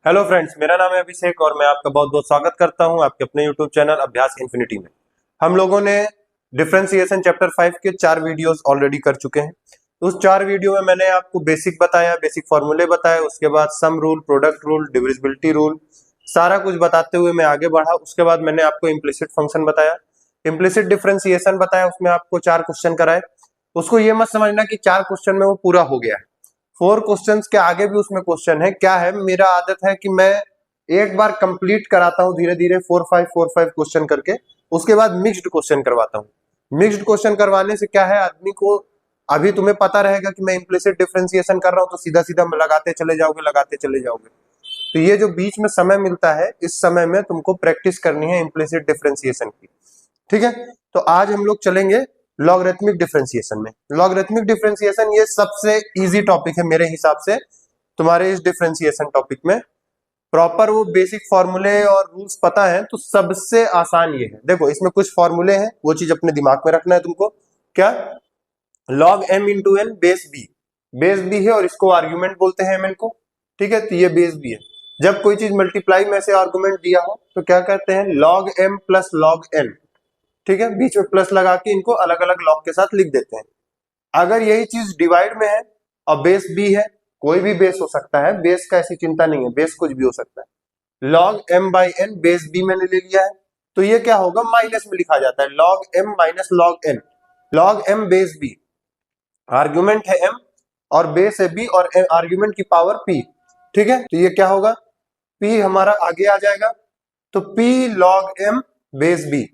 Hello friends, मेरा नाम है अभिषेक और मैं आपका बहुत बहुत स्वागत करता हूं आपके अपने यूट्यूब चैनल अभ्यास इन्फिनिटी में। हम लोगों ने डिफरेंशिएशन चैप्टर 5 के 4 वीडियोस ऑलरेडी कर चुके हैं। उस 4 वीडियो में मैंने आपको बेसिक बताया, बेसिक फॉर्मूले बताए, उसके बाद sum rule, product rule, divisibility rule, सारा कुछ बताते हुए मैं आगे बढ़ा। उसके बाद मैंने आपको इम्प्लिसिट फंक्शन बताया, इम्प्लिसिट डिफरेंशिएशन बताया, उसमें आपको 4 क्वेश्चन कराए। उसको ये मत समझना कि 4 क्वेश्चन में वो पूरा हो गया है। 4 क्वेश्चंस के आगे भी उसमें क्वेश्चन है। क्या है, मेरा आदत है कि मैं एक बार कंप्लीट कराता हूं धीरे धीरे 4-5 क्वेश्चन करके, उसके बाद मिक्स्ड क्वेश्चन करवाता हूं। मिक्स्ड क्वेश्चन करवाने से क्या है, आदमी को अभी तुम्हें पता रहेगा कि मैं इम्प्लिसिट डिफरेंशिएशन कर रहा हूं तो सीधा सीधा लगाते चले जाओगे। तो ये जो बीच में समय मिलता है, इस समय में तुमको प्रैक्टिस करनी है इम्प्लिसिट डिफरेंशिएशन की। ठीक है, तो आज हम लोग चलेंगे लॉगरिथमिक डिफरेंशिएशन में। लॉगरिथमिक डिफरेंशिएशन ये सबसे इजी टॉपिक है मेरे हिसाब से तुम्हारे इस डिफरेंशिएशन टॉपिक में। प्रॉपर वो बेसिक फॉर्मूले और रूल्स पता है तो सबसे आसान ये है। देखो, इसमें कुछ फॉर्मूले हैं, वो चीज अपने दिमाग में रखना है तुमको। क्या, log M into N base B है और इसको आर्ग्यूमेंट बोलते हैं एम एन को। ठीक है, तो ये बेस बी है। जब कोई चीज मल्टीप्लाई में से आर्गुमेंट दिया हो तो क्या कहते हैं, log M plus log N. ठीक है, बीच में प्लस लगा के इनको अलग अलग लॉग के साथ लिख देते हैं। अगर यही चीज डिवाइड में है और बेस बी है, कोई भी बेस हो सकता है, बेस का ऐसी चिंता नहीं है, बेस कुछ भी हो सकता है। Log M by N base B मैंने ले लिया है, तो ये क्या होगा, माइनस में लिखा जाता है, log M minus log N. Log M base B, argument है एम और बेस है बी और आर्ग्यूमेंट की पावर पी। ठीक है, तो ये क्या होगा, पी हमारा आगे आ जाएगा, तो P log M base B.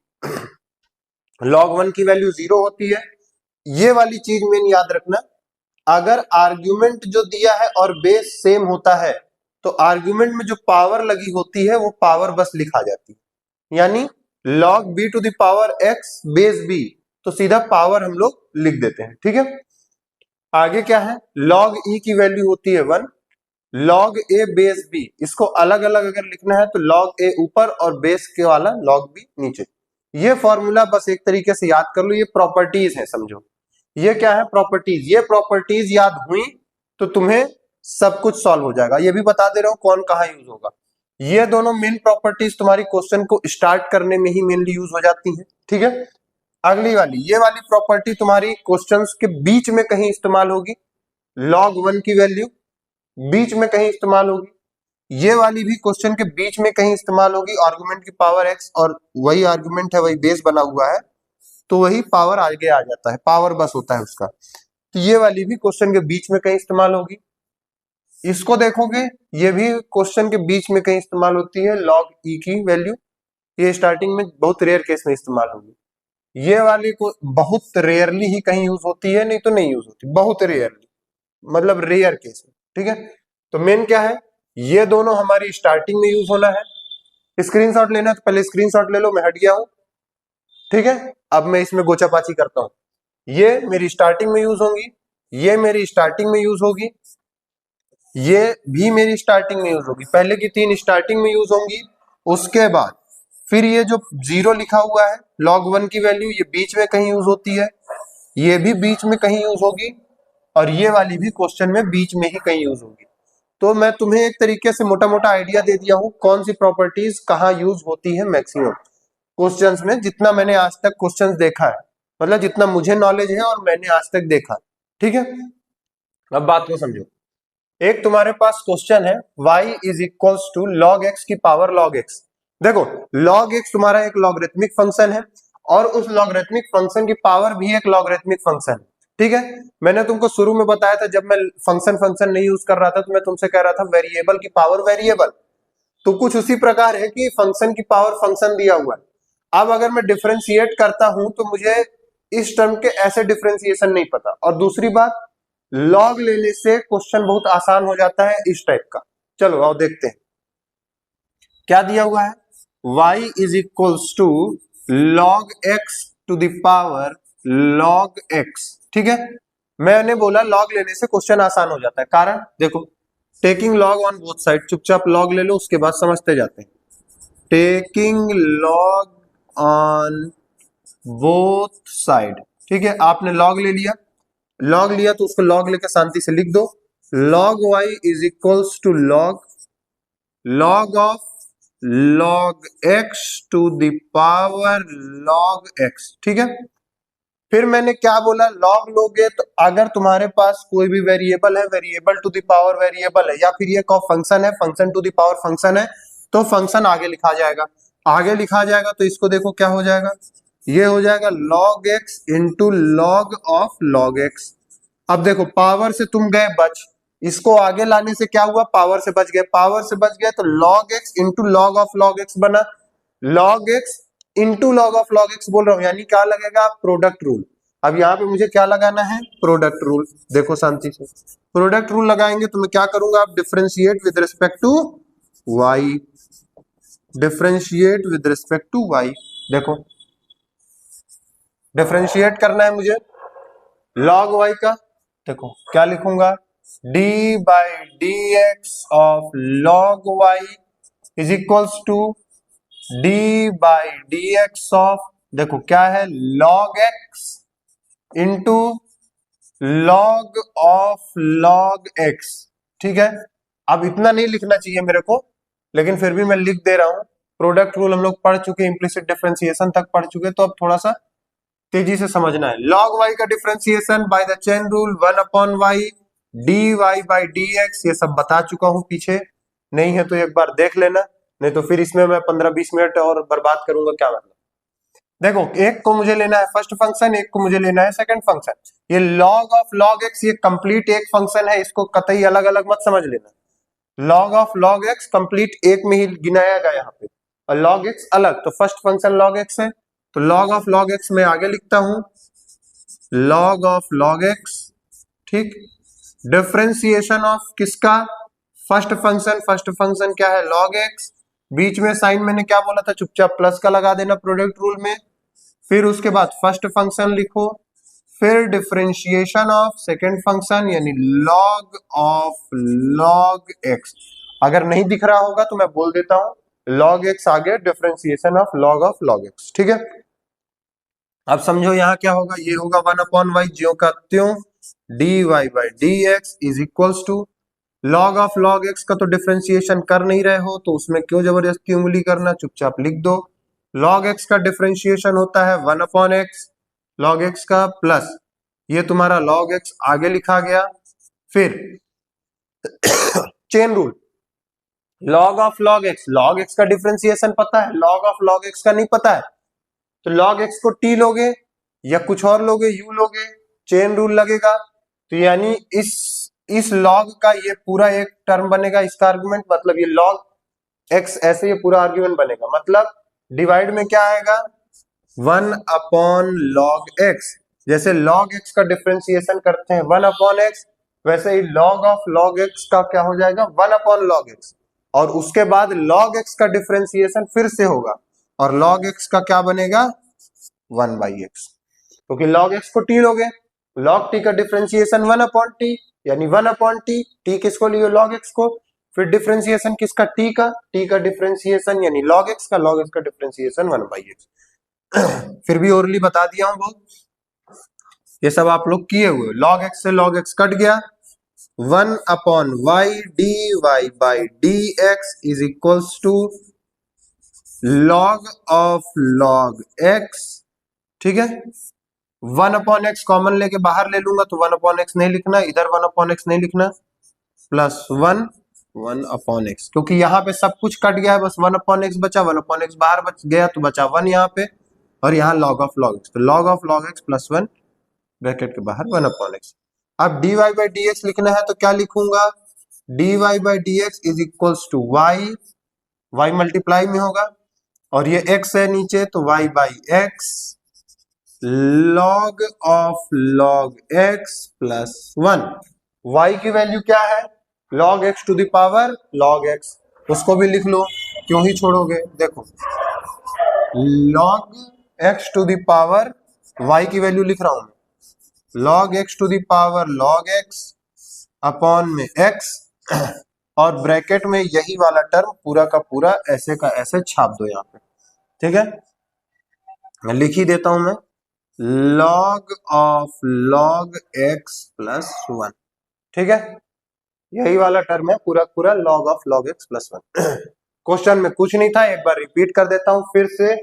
Log 1 की वैल्यू 0 होती है। ये वाली चीज मेन याद रखना, अगर आर्ग्यूमेंट जो दिया है और बेस सेम होता है तो आर्ग्यूमेंट में जो पावर लगी होती है वो पावर बस लिखा जाती है। यानी log B to the power X base B, तो सीधा पावर हम लोग लिख देते हैं। ठीक है, आगे क्या है, लॉग ई की वैल्यू होती है 1, लॉग ए बेस बी, इसको अलग अलग अगर लिखना है तो लॉग ए ऊपर और बेस के वाला लॉग बी नीचे। ये फॉर्मूला बस एक तरीके से याद कर लो, ये प्रॉपर्टीज है, समझो। ये क्या है, प्रॉपर्टीज। ये प्रॉपर्टीज याद हुई तो तुम्हें सब कुछ सॉल्व हो जाएगा। ये भी बता दे रहा हूं कौन कहां यूज होगा। ये दोनों मेन प्रॉपर्टीज तुम्हारी क्वेश्चन को स्टार्ट करने में ही मेनली यूज हो जाती है। ठीक है, अगली वाली, ये वाली प्रॉपर्टी तुम्हारी क्वेश्चंस के बीच में कहीं इस्तेमाल होगी। लॉग 1 की वैल्यू बीच में कहीं इस्तेमाल होगी, ये वाली भी क्वेश्चन के बीच में कहीं इस्तेमाल होगी, आर्गुमेंट की पावर एक्स, और वही आर्गुमेंट है, वही बेस बना हुआ है, तो वही पावर आगे आ जाता है, पावर बस होता है उसका। तो ये वाली भी क्वेश्चन के बीच में कहीं इस्तेमाल होगी। इसको देखोगे, ये भी क्वेश्चन के बीच में कहीं इस्तेमाल होती है, लॉग ई की वैल्यू। ये स्टार्टिंग में बहुत रेयर केस में इस्तेमाल होगी। ये वाली को बहुत रेयरली ही कहीं यूज होती है, नहीं तो नहीं यूज होती, बहुत रेयरली, मतलब रेयर केस में। ठीक है, तो मेन क्या है, ये दोनों हमारी स्टार्टिंग में यूज होना है। स्क्रीनशॉट लेना है तो पहले स्क्रीनशॉट ले लो, मैं हट गया हूं। ठीक है, अब मैं इसमें गोचापाची करता हूं। ये मेरी स्टार्टिंग में यूज होंगी, ये मेरी स्टार्टिंग में यूज होगी, ये भी मेरी स्टार्टिंग में यूज होगी। पहले की 3 स्टार्टिंग में यूज होंगी, उसके बाद फिर ये जो 0 लिखा हुआ है log 1 की वैल्यू, ये बीच में कहीं यूज होती है, ये भी बीच में कहीं यूज होगी, और ये वाली भी क्वेश्चन में बीच में ही कहीं यूज होगी। तो मैं तुम्हें एक तरीके से मोटा मोटा आइडिया दे दिया हूं कौन सी प्रॉपर्टीज कहाँ यूज होती है मैक्सिमम क्वेश्चंस में, जितना मैंने आज तक क्वेश्चंस देखा है, मतलब जितना मुझे नॉलेज है और मैंने आज तक देखा। ठीक है, अब बात को समझो। एक तुम्हारे पास क्वेश्चन है, y is equals to log X की पावर लॉग एक्स। देखो, लॉग एक्स तुम्हारा एक लॉगरिथमिक फंक्शन है और उस लॉगरिथमिक फंक्शन की पावर भी एक लॉगरिथमिक फंक्शन है। ठीक है, मैंने तुमको शुरू में बताया था, जब मैं फंक्शन नहीं यूज कर रहा था तो मैं तुमसे कह रहा था वेरिएबल की पावर वेरिएबल। तो कुछ उसी प्रकार है कि फंक्शन की पावर फंक्शन दिया हुआ है। अब अगर मैं डिफरेंशिएट करता हूं तो मुझे इस टर्म के ऐसे डिफरेंशिएशन नहीं पता, और दूसरी बात, लॉग लेने से क्वेश्चन बहुत आसान हो जाता है इस टाइप का। चलो आओ देखते हैं क्या दिया हुआ है, y is equals to log X to the power log X. ठीक है, मैंने बोला लॉग लेने से क्वेश्चन आसान हो जाता है, कारण देखो, taking log on both side, चुपचाप लॉग ले लो, उसके बाद समझते जाते हैं। Taking log on both side, ठीक है, आपने लॉग ले लिया, लॉग लिया तो उसको लॉग लेकर शांति से लिख दो, log y is equals to log log of log X to the power log X, ठीक है। फिर मैंने क्या बोला, लॉग लोगे तो अगर तुम्हारे पास कोई भी वेरिएबल है, variable to the power variable है, या फिर ये फंक्शन है, function to the power function है, तो फंक्शन आगे लिखा जाएगा। आगे लिखा जाएगा तो इसको देखो क्या हो जाएगा, ये हो जाएगा log x into log of log x। अब देखो पावर से तुम गए बच, इसको आगे लाने से क्या हुआ, पावर से बच गए, पावर से बच गए तो log x into log of log x बना, log x into log of log x बोल रहा हूं, यानी क्या लगेगा, प्रोडक्ट रूल। अब यहाँ पे मुझे क्या लगाना है, प्रोडक्ट रूल। देखो शांति से, प्रोडक्ट रूल लगाएंगे तो मैं क्या करूंगा, आप differentiate with respect to y, differentiate with respect to y। देखो डिफरेंशिएट करना है मुझे log y का, देखो क्या लिखूंगा, d by D X of log y is equals to d by D X of, देखो क्या है, log x into log of log x, ठीक है। अब इतना नहीं लिखना चाहिए मेरे को, लेकिन फिर भी मैं लिख दे रहा हूं। प्रोडक्ट रूल हम लोग पढ़ चुके, इम्प्लिसिट डिफरेंशिएशन तक पढ़ चुके, तो अब थोड़ा सा तेजी से समझना है। log y का differentiation by the chain rule 1 upon Y dy by dx, ये सब बता चुका हूं पीछे, नहीं है तो एक बार देख लेना, नहीं तो फिर इसमें मैं 15-20 मिनट और बर्बाद करूंगा, क्या मतलब। देखो एक को मुझे लेना है फर्स्ट फंक्शन, एक को मुझे लेना है सेकंड फंक्शन। ये log ऑफ log x ये कंप्लीट एक फंक्शन है, इसको कतई अलग अलग मत समझ लेना। log of log x complete एक में ही गिनाएगा यहाँ पे, और log x अलग, तो फर्स्ट फंक्शन log x है, तो log ऑफ log x मैं आगे लिखता हूं, log ऑफ log x, ठीक। डिफरेंशिएशन ऑफ किसका, फर्स्ट फंक्शन, फर्स्ट फंक्शन क्या है, log x, बीच में साइन मैंने क्या बोला था, चुपचाप प्लस का लगा देना प्रोडक्ट रूल में। फिर उसके बाद फर्स्ट फंक्शन लिखो, फिर डिफरेंशिएशन ऑफ सेकेंड फंक्शन यानी log ऑफ log x। अगर नहीं दिख रहा होगा तो मैं बोल देता हूं log x आगे डिफरेंशिएशन ऑफ log x, ठीक है। अब समझो यहाँ क्या होगा, ये होगा 1 अपॉन वाई ज्यो का त्यों, dy by D X is equals to log of log x का तो डिफरेंशिएशन कर नहीं रहे हो तो उसमें क्यों जबरदस्ती उंगली करना, चुपचाप लिख दो। log x का डिफरेंशिएशन होता है 1 अपॉन एक्स log x का, प्लस ये तुम्हारा log x आगे लिखा गया। फिर chain rule, log of log x का डिफरेंशिएशन पता है, log ऑफ log x का नहीं पता है, तो log x को t लोगे या कुछ और लोगे, u लोगे, चेन रूल लगेगा। तो यानी इस log का ये पूरा एक टर्म बनेगा, इसका आर्गुमेंट, मतलब ये log x ऐसे ये पूरा आर्गुमेंट बनेगा, मतलब डिवाइड में क्या आएगा, 1 अपॉन log x। जैसे log x का डिफरेंशिएशन करते हैं 1 अपॉन x, वैसे ही log ऑफ log x का क्या हो जाएगा, 1 अपॉन log x, और उसके बाद log x का डिफरेंशिएशन फिर से होगा, और log x का क्या बनेगा, 1 बाई एक्स, क्योंकि log x को t लोगे, log t का डिफरेंशिएशन 1 अपॉन t यानी 1 अपॉन t किसको लियो, log x को, फिर डिफरेंशिएशन किसका, t का डिफरेंशिएशन यानी log x का डिफरेंशिएशन 1 बाई एक्स। फिर भी ओरली बता दिया हूं बहुत, ये सब आप लोग किए हुए। log x से log x कट गया, 1 upon Y dy by D X is equals to log of log x, ठीक है। 1 अपॉन एक्स कॉमन लेके बाहर ले लूंगा तो 1 अपॉन एक्स नहीं लिखना, इधर 1 अपॉन एक्स नहीं लिखना, प्लस 1 अपॉन एक्स, क्योंकि यहाँ पे सब कुछ कट गया है, बस 1 अपॉन एक्स बचा, 1 अपॉन एक्स बाहर बच गया तो बचा 1 यहाँ पे, और यहाँ log ऑफ log x, तो log of log x plus 1 bracket के बाहर 1 अपॉन एक्स। अब dy बाई डी एक्स लिखना है तो क्या लिखूंगा, dy by D X is equals to y multiply में होगा, और ये x है नीचे तो y by X log of log x plus 1। y की वैल्यू क्या है, log x to the power log x, उसको भी लिख लो, क्यों ही छोड़ोगे। देखो log x to the power, y की वैल्यू लिख रहा हूं मैं, log x to the power log x upon में x, और ब्रैकेट में यही वाला टर्म पूरा का पूरा ऐसे का ऐसे छाप दो यहाँ पे, ठीक है। मैं लिख ही देता हूं मैं, log of log x plus 1, ठीक है। यही वाला टर्म है पूरा पूरा log of log x plus 1। Question में कुछ नहीं था, एक बार रिपीट कर देता हूं फिर से।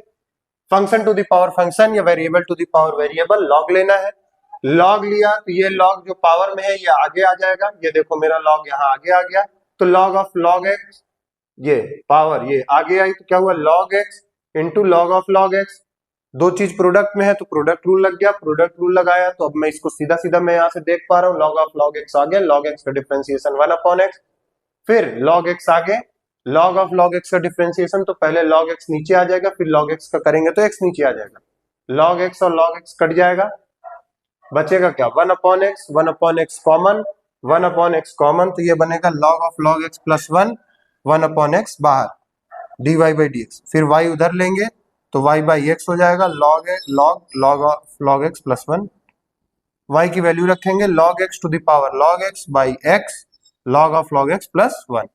Function to the power function या variable to the power variable, log लेना है। लॉग लिया तो ये लॉग जो पावर में है ये आगे आ जाएगा, ये देखो मेरा लॉग यहाँ आगे आ गया, तो लॉग ऑफ लॉग एक्स, ये पावर ये आगे आई तो क्या हुआ log x into log of log x. दो चीज प्रोडक्ट में है तो प्रोडक्ट रूल लग गया, प्रोडक्ट रूल लगाया तो अब मैं इसको सीधा सीधा मैं यहाँ से देख पा रहा हूँ, लॉग ऑफ लॉग एक्स आ गया, लॉग एक्स का डिफरेंशिएशन 1 अपॉन एक्स, फिर लॉग एक्स आगे, लॉग ऑफ लॉग एक्स का डिफरेंशिएशन तो पहले लॉग एक्स नीचे आ जाएगा, फिर लॉग एक्स का करेंगे तो एक्स नीचे आ जाएगा, लॉग एक्स और लॉग एक्स कट जाएगा, बचेगा क्या 1 upon x, 1 upon x common, 1 upon x common तो ये बनेगा log of log x plus 1, 1 upon x बाहर, dy बाई डी एक्स, फिर y उधर लेंगे तो y बाई एक्स हो जाएगा, log of log x plus 1, y की वैल्यू रखेंगे log x to the power log x by X, log of log x plus 1।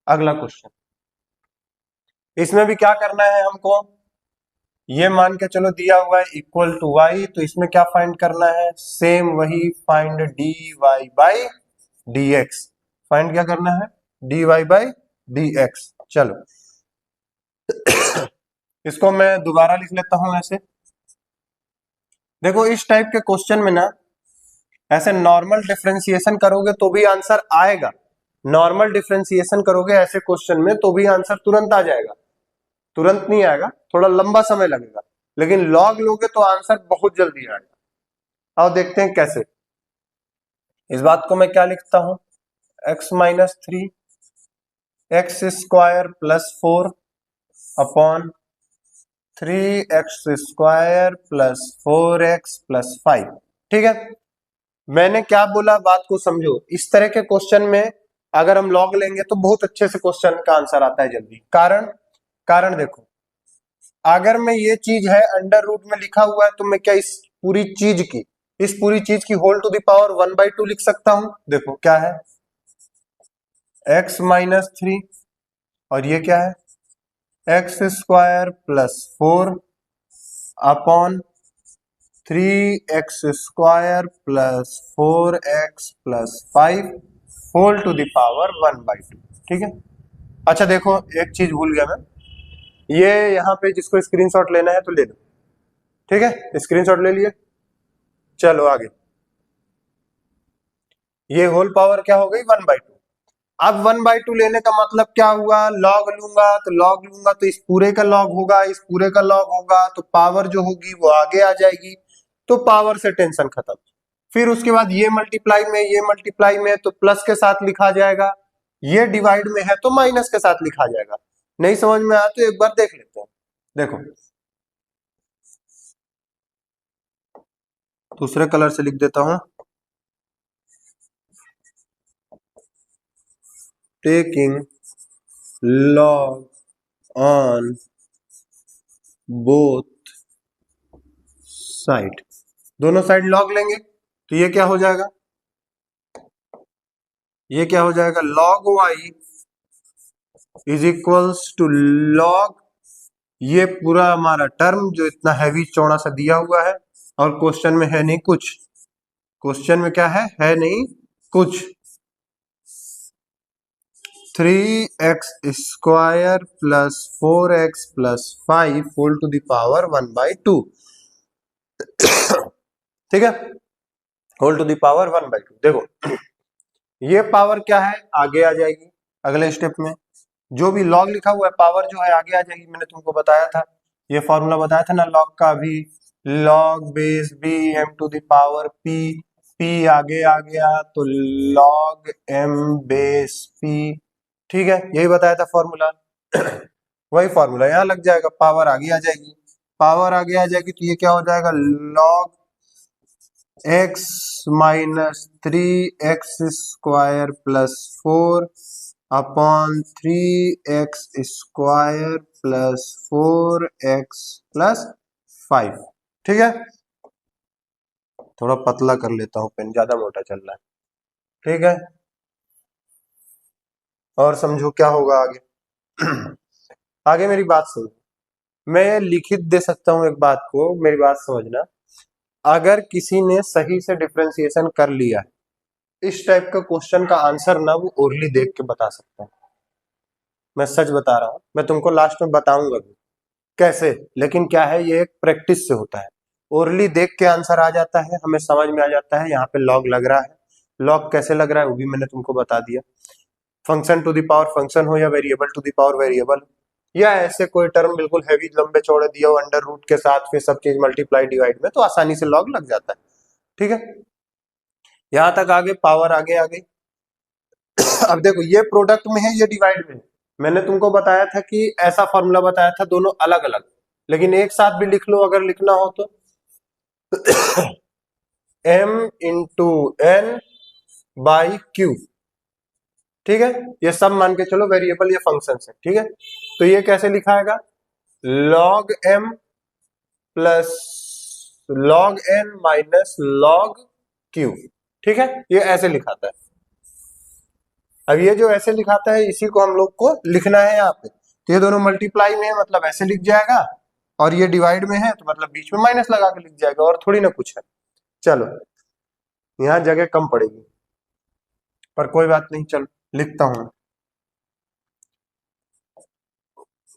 अगला क्वेश्चन, इसमें भी क्या करना है हमको, ये मान के चलो दिया हुआ है इक्वल टू y, तो इसमें क्या फाइंड करना है, सेम वही find dy by dx, find क्या करना है dy बाई dx। चलो इसको मैं दोबारा लिख लेता हूं ऐसे। देखो इस टाइप के क्वेश्चन में ना ऐसे नॉर्मल डिफरेंशिएशन करोगे तो भी आंसर आएगा, नॉर्मल डिफरेंशिएशन करोगे ऐसे क्वेश्चन में तो भी आंसर तुरंत आ जाएगा, तुरंत नहीं आएगा, थोड़ा लंबा समय लगेगा, लेकिन लॉग लोगे तो आंसर बहुत जल्दी आएगा। आओ देखते हैं कैसे। इस बात को मैं क्या लिखता हूं, x minus 3 x square plus 4 upon 3x square plus 4x plus 5। ठीक है, मैंने क्या बोला बात को समझो। इस तरह के क्वेश्चन में अगर हम लॉग लेंगे तो बहुत अच्छे से क्वेश्चन का आंसर आता है जल्दी। कारण देखो, अगर मैं ये चीज है अंडर रूट में लिखा हुआ है तो मैं क्या इस पूरी चीज की होल टू द पावर 1/2 लिख सकता हूं। देखो क्या है x माइनस 3 और ये क्या है X square plus 4 upon 3x square plus 4x plus 5 whole to the power 1/2। ठीक है, अच्छा देखो एक चीज भूल गया मैं, ये यहाँ पे जिसको स्क्रीनशॉट लेना है तो ले लो। ठीक है, स्क्रीनशॉट ले लिए, चलो आगे। ये होल पावर क्या हो गई 1/2। अब 1/2 लेने का मतलब क्या हुआ, लॉग लूंगा तो इस पूरे का लॉग होगा, इस पूरे का लॉग होगा तो पावर जो होगी वो आगे आ जाएगी, तो पावर से टेंशन खत्म। फिर उसके बाद ये मल्टीप्लाई में तो प्लस के साथ लिखा जाएगा, ये डिवाइड में है तो माइनस के साथ लिखा जाएगा। नहीं समझ में आया तो एक बार देख लेते हैं। देखो दूसरे कलर से लिख देता हूं, taking log on both side, दोनों साइड लॉग लेंगे तो ये क्या हो जाएगा, log y is equals to log, ये पूरा हमारा टर्म जो इतना हैवी चौड़ा सा दिया हुआ है और क्वेश्चन में है नहीं कुछ, क्वेश्चन में क्या है नहीं कुछ, 3x square plus 4x plus 5 whole to the power 1/2। ठीक है, होल टू द पावर 1/2। देखो ये पावर क्या है आगे आ जाएगी, अगले स्टेप में जो भी लॉग लिखा हुआ है पावर जो है आगे आ जाएगी। मैंने तुमको बताया था, ये फॉर्मूला बताया था ना लॉग का भी, log base b m to the power p आगे आ गया तो log m बेस p। ठीक है, यही बताया था फॉर्मूला। वही फॉर्मूला यहाँ लग जाएगा, पावर आगे आ जाएगी, तो ये क्या हो जाएगा log x minus 3x square plus 4 upon 3x square plus 4x plus 5। ठीक है, थोड़ा पतला कर लेता हूं पेन, ज्यादा मोटा चल रहा है। ठीक है, और समझो क्या होगा आगे। आगे मेरी बात सुनो, मैं लिखित दे सकता हूं एक बात को, मेरी बात समझना। अगर किसी ने सही से डिफरेंशिएशन कर लिया है इस टाइप का क्वेश्चन का आंसर ना वो ओरली देख के बता सकता है। मैं सच बता रहा हूँ, मैं तुमको लास्ट में बताऊंगा भी कैसे, लेकिन क्या है ये एक प्रैक्टिस से होता है। ओरली देख के आंसर आ जाता है, हमें समझ में आ जाता है यहाँ पे लॉग लग रहा है। लॉग कैसे लग रहा है वो भी मैंने तुमको बता दिया। Function to the power function हो या variable to the power variable, या ऐसे कोई टर्म बिल्कुल हैवी लंबे चौड़े दिया हो अंडर रूट के साथ, फिर सब चीज मल्टीप्लाई डिवाइड में, तो आसानी से लॉग लग जाता है। ठीक है, यहां तक आगे पावर आगे आ गई। अब देखो ये प्रोडक्ट में है, ये डिवाइड में है। मैंने तुमको बताया था कि ऐसा फॉर्मूला बताया था, दोनों अलग अलग, लेकिन एक साथ भी लिख लो अगर लिखना हो तो। m into N by Q, ठीक है, ये सब मान के चलो वेरिएबल या फंक्शन है। ठीक है, तो ये कैसे लिखाएगा, log m plus log n minus log q। ठीक है, ये ऐसे लिखाता है। अब ये जो ऐसे लिखाता है इसी को हम लोग को लिखना है यहाँ पे। तो ये दोनों मल्टीप्लाई में है मतलब ऐसे लिख जाएगा, और ये डिवाइड में है तो मतलब बीच में माइनस लगा के लिख जाएगा, और थोड़ी ना कुछ है। चलो यहाँ जगह कम पड़ेगी पर कोई बात नहीं, चलो लिखता हूं।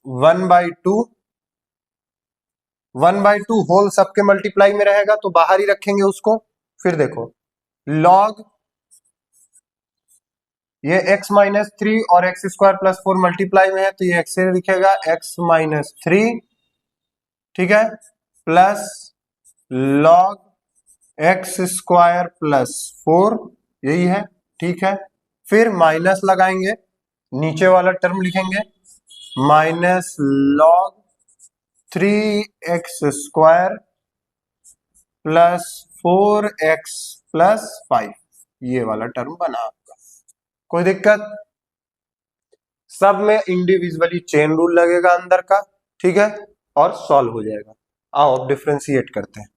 1/2, 1/2 होल सबके मल्टीप्लाई में रहेगा तो बाहर ही रखेंगे उसको। फिर देखो लॉग ये x माइनस 3 और एक्स स्क्वायर प्लस 4 मल्टीप्लाई में है तो ये x से लिखेगा x माइनस 3, ठीक है, plus log x square plus 4, यही है। ठीक है, फिर माइनस लगाएंगे, नीचे वाला टर्म लिखेंगे minus log 3x square plus 4x plus 5, ये वाला टर्म बना आपका। कोई दिक्कत, सब में इंडिविजुअली चेन रूल लगेगा अंदर का, ठीक है, और सॉल्व हो जाएगा। आओ अब डिफरेंशिएट करते हैं।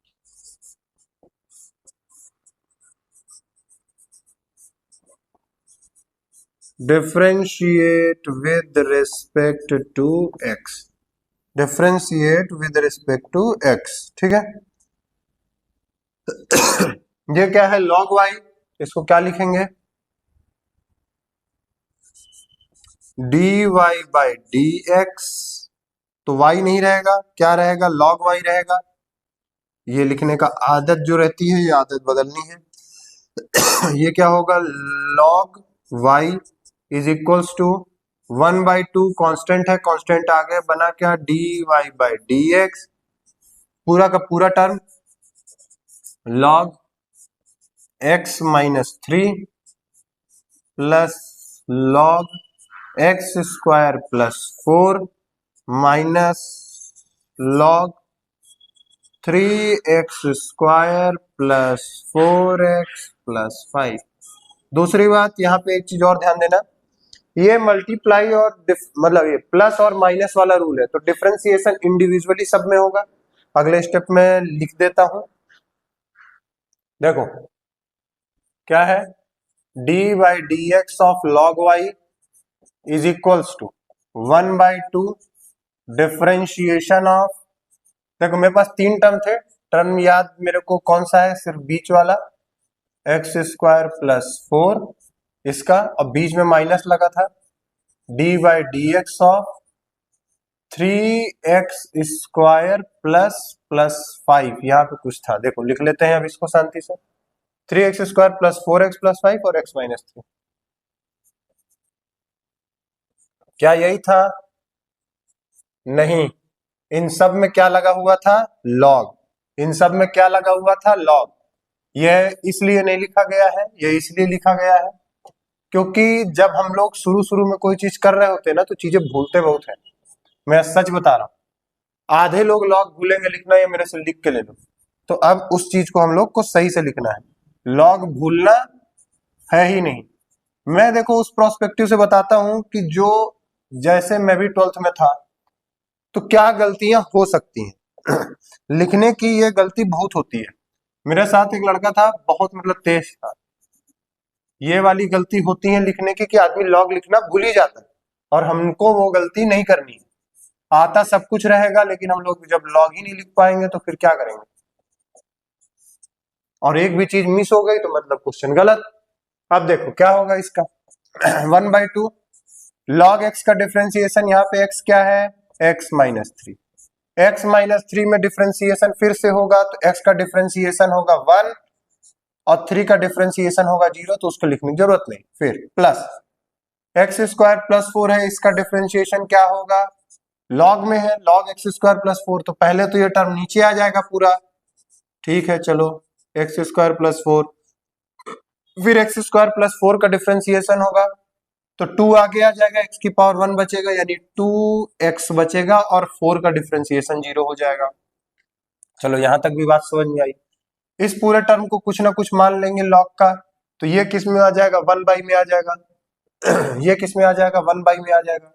Differentiate with respect to x, differentiate with respect to x, ठीक है। ये क्या है, log y, इसको क्या लिखेंगे, dy बाई डी एक्स, तो y नहीं रहेगा, क्या रहेगा, log y रहेगा। ये लिखने का आदत जो रहती है ये आदत बदलनी है। ये क्या होगा, log y is equals to 1/2, constant है, कांस्टेंट आगे बना क्या, dy बाई डी एक्स, पूरा का पूरा term log x minus 3 plus log x square plus 4 minus log 3x square plus 4x plus 5। दूसरी बात यहाँ पे एक चीज और ध्यान देना, ये मल्टीप्लाई और मतलब ये प्लस और माइनस वाला रूल है, तो डिफरेंशिएशन इंडिविजुअली सब में होगा। अगले स्टेप में लिख देता हूं, देखो क्या है, D by D X of log Y is equals to 1/2 differentiation of, देखो मेरे पास तीन टर्म थे, टर्म याद मेरे को कौन सा है, सिर्फ बीच वाला एक्स स्क्वायर प्लस 4 इसका, और बीच में माइनस लगा था, D by D X of 3x square plus plus 5, यहाँ पे कुछ था, देखो लिख लेते हैं अब इसको शांति से, 3x square plus 4x plus 5 और x माइनस 3। क्या यही था, नहीं, इन सब में क्या लगा हुआ था, लॉग, इन सब में क्या लगा हुआ था, लॉग। यह इसलिए नहीं लिखा गया है, यह इसलिए लिखा गया है क्योंकि जब हम लोग शुरू शुरू में कोई चीज कर रहे होते हैं ना तो चीजें भूलते बहुत है। मैं सच बता रहा हूं, आधे लोग लॉग भूलेंगे लिखना, ये मेरे से लिख के ले लो। तो अब उस चीज को हम लोग को सही से लिखना है, लॉग भूलना है ही नहीं। मैं देखो उस प्रोस्पेक्टिव से बताता हूं कि जो, जैसे मैं भी 12th में था तो क्या गलतियां हो सकती हैं। लिखने की ये गलती बहुत होती है, मेरे साथ एक लड़का था बहुत मतलब तेज था, ये वाली गलती होती है लिखने की कि आदमी लॉग लिखना भूल ही जाता है, और हमको वो गलती नहीं करनी है। आता सब कुछ रहेगा लेकिन हम लोग जब लॉग ही नहीं लिख पाएंगे तो फिर क्या करेंगे, और एक भी चीज मिस हो गई तो मतलब क्वेश्चन गलत। अब देखो क्या होगा इसका 1/2 log x का डिफरेंशिएशन, यहाँ पे x क्या है, x minus three. x minus three में डिफरेंशिएशन फिर से होगा तो x का डिफरेंशिएशन होगा 1 और 3 का डिफरेंशिएशन होगा 0, तो उसको लिखने की जरूरत नहीं। फिर प्लस एक्स स्क्वायर प्लस 4 है, इसका डिफरेंशिएशन क्या होगा, लॉग में है, लॉग एक्स स्क्वायर प्लस 4, तो पहले तो ये टर्म नीचे आ जाएगा पूरा, ठीक है चलो, एक्स स्क्वायर प्लस 4, फिर एक्स स्क्वायर प्लस 4 का डिफरेंशिएशन होगा तो 2 आगे आ जाएगा, x की पावर 1 बचेगा, यानी 2x बचेगा और 4 का डिफरेंशिएशन 0 हो जाएगा। चलो यहां तक भी बात समझ में आई। इस पूरे टर्म को कुछ ना कुछ मान लेंगे लॉग का, तो ये किस में आ जाएगा, 1/, में आ जाएगा ये किस में आ जाएगा, 1/, में आ जाएगा।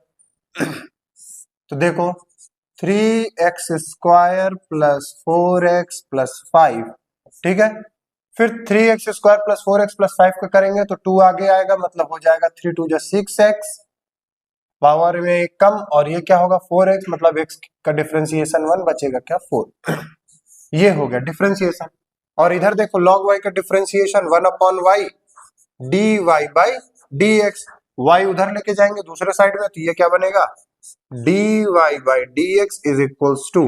तो देखो 3x square plus 4x plus 5, ठीक है, फिर 3x square plus 4x plus 5 का करेंगे तो 2 आगे आएगा, मतलब हो जाएगा 3 2 6x, पावर में एक कम, और ये क्या होगा 4x, मतलब x का डिफरेंशिएशन 1 बचेगा क्या 4 ये हो गया डिफरेंशिएशन। और इधर देखो log y का differentiation 1/y dy by dx, y उधर लेके जाएंगे दूसरे साइड में, तो ये क्या बनेगा, dy by dx is equals to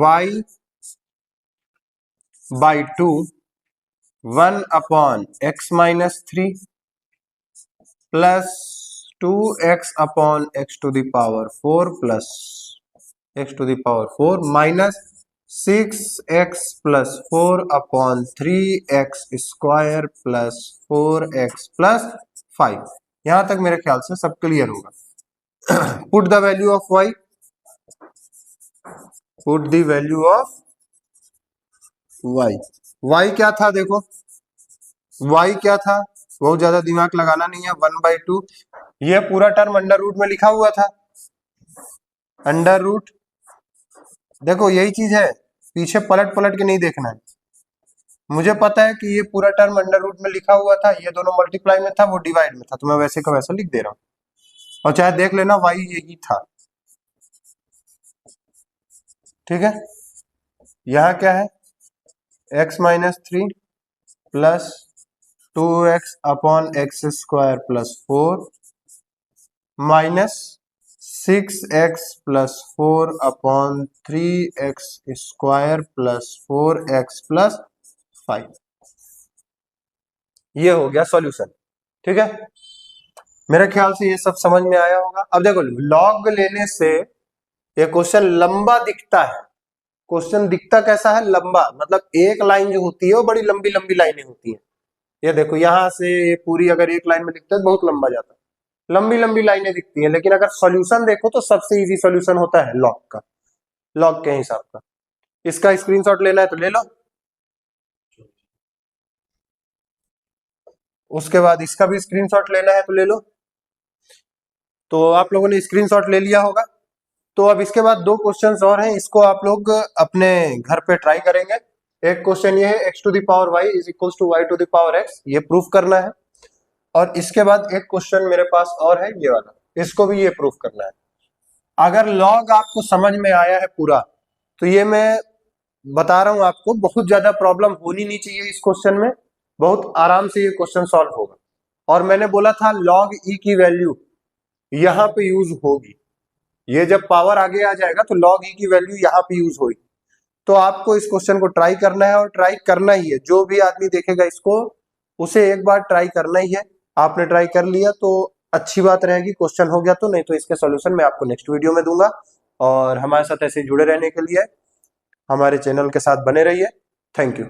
y by 2 1/x minus 3 plus 2x upon x to the power 4 plus x to the power 4 minus 6x plus 4 upon 3x square plus 4x plus 5। यहां तक मेरे ख्याल से सब clear होगा। Put the value of y, put the value of y, y क्या था देखो, y क्या था, बहुत ज्यादा दिमाग लगाना नहीं है, 1/2, ये पूरा टर्म अंडर रूट में लिखा हुआ था, अंडर रूट, देखो यही चीज है, पीछे पलट पलट के नहीं देखना है। मुझे पता है कि ये पूरा टर्म अंडर रूट में लिखा हुआ था, ये दोनों मल्टीप्लाई में था, वो डिवाइड में था, तो मैं वैसे का वैसा लिख दे रहा हूं, और चाहे देख लेना y यही था, ठीक है। यहां क्या है, x minus 3 plus 2x upon x square plus 4 minus 6x plus 4 upon 3x square plus 4x plus 5, ये हो गया सॉल्यूशन, ठीक है। मेरे ख्याल से ये सब समझ में आया होगा। अब देखो लॉग लेने से ये क्वेश्चन लंबा दिखता है, क्वेश्चन दिखता कैसा है, लंबा, मतलब एक लाइन जो होती है वो बड़ी लंबी लंबी लाइनें होती हैं। ये देखो यहां से ये पूरी अगर एक लाइन में लिखते हैं तो बहुत लंबा जाता है, लंबी लंबी लाइनें दिखती हैं, लेकिन अगर सॉल्यूशन देखो तो सबसे इजी सॉल्यूशन होता है लॉग का, लॉग के हिसाब का। इसका स्क्रीनशॉट लेना है तो ले लो, उसके बाद इसका भी स्क्रीनशॉट लेना है तो ले लो। तो आप लोगों ने स्क्रीनशॉट ले लिया होगा। तो अब इसके बाद दो क्वेश्चंस और हैं, इसको आप लोग अपने घर पे ट्राई करेंगे। एक क्वेश्चन ये है x to the power y is equals to y to the power x, ये प्रूफ करना है। और इसके बाद एक क्वेश्चन मेरे पास और है ये वाला, इसको भी ये प्रूफ करना है। अगर लॉग आपको समझ में आया है पूरा, तो ये मैं बता रहा हूं आपको, बहुत ज्यादा प्रॉब्लम होनी नहीं चाहिए इस क्वेश्चन में, बहुत आराम से ये क्वेश्चन सॉल्व होगा। और मैंने बोला था लॉग ई की वैल्यू यहाँ पे यूज होगी, ये जब पावर आगे आ जाएगा तो लॉग ई की वैल्यू यहाँ पे यूज होगी। तो आपको इस क्वेश्चन को ट्राई करना है, और ट्राई करना ही है, जो भी आदमी देखेगा इसको उसे एक बार ट्राई करना ही है। आपने ट्राई कर लिया तो अच्छी बात रहेगी, क्वेश्चन हो गया तो, नहीं तो इसके सॉल्यूशन मैं आपको नेक्स्ट वीडियो में दूंगा। और हमारे साथ ऐसे जुड़े रहने के लिए हमारे चैनल के साथ बने रहिए। Thank you.